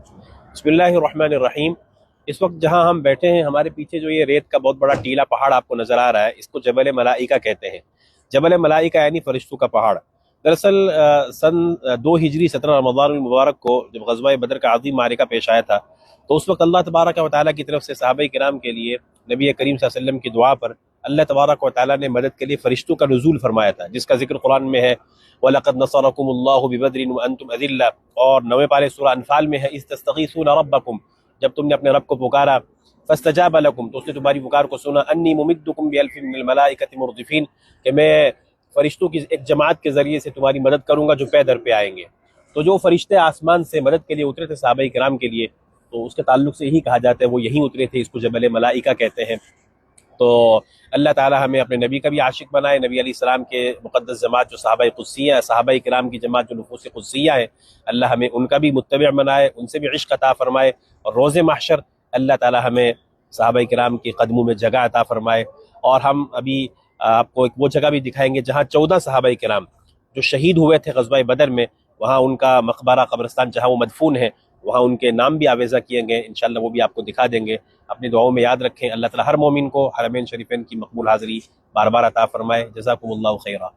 بسم اللہ الرحمن الرحیم۔ اس وقت جہاں ہم بیٹھے ہیں ہمارے پیچھے جو یہ ریت کا بہت بڑا ٹیلا پہاڑ آپ کو نظر آ رہا ہے، اس کو جبل ملائکہ کہتے ہیں۔ جبل ملائکہ یعنی فرشتوں کا پہاڑ۔ دراصل سن 2 ہجری 17 رمضان المبارک کو جب غزوہ بدر کا عظیم معرکہ پیش آیا تھا، تو اس وقت اللہ تبارک و تعالیٰ کی طرف سے صحابہ کرام کے لیے نبی کریم صلی اللہ علیہ وسلم کی دعا پر اللہ تبارک و تعالیٰ نے مدد کے لیے فرشتوں کا نزول فرمایا تھا، جس کا ذکر قرآن میں ہے وَلَقَدْ نَصَرَكُمُ اللَّهُ بِبَدْرٍ وَأَنْتُمْ أَذِلَّةٌ، اور 9ویں پارے سورہ انفال میں ہے اِذْ تَسْتَغِيثُونَ رَبَّكُمْ، جب تم نے اپنے رب کو پکارا فَاسْتَجَابَ لَكُمْ، تو اس نے تمہاری پکار کو سنا، أَنِّي مُمِدُّكُمْ بِأَلْفٍ مِّنَ الْمَلَائِكَةِ مُرْدِفِينَ، کہ میں فرشتوں کی ایک جماعت کے ذریعے سے تمہاری مدد کروں گا جو پے در پہ آئیں گے۔ تو جو فرشتے آسمان سے مدد کے لیے اترے تھے صحابہ کرام کے لیے، تو اس کے تعلق سے یہی کہا جاتا ہے وہ یہیں اترے تھے، اس کو جبل ملائکہ کہتے ہیں۔ تو اللہ تعالی ہمیں اپنے نبی کا بھی عاشق بنائے، نبی علیہ السلام کے مقدس جماعت جو صحابہ قدسیہ ہے، صحابہ کرام کی جماعت جو نفوس قدسیہ ہے، اللہ ہمیں ان کا بھی متبع بنائے، ان سے بھی عشق عطا فرمائے، اور روز محشر اللہ تعالی ہمیں صحابہ کرام کے قدموں میں جگہ عطا فرمائے۔ اور ہم ابھی آپ کو ایک وہ جگہ بھی دکھائیں گے جہاں 14 صحابہ کرام جو شہید ہوئے تھے غزوہ بدر میں، وہاں ان کا مقبرہ قبرستان جہاں وہ مدفون ہے، وہاں ان کے نام بھی آویزہ کیے گئے، انشاءاللہ وہ بھی آپ کو دکھا دیں گے۔ اپنی دعاؤں میں یاد رکھیں، اللہ تعالی ہر مومن کو حرمین شریفین کی مقبول حاضری بار بار عطا فرمائے۔ جزاکم اللہ خیرہ۔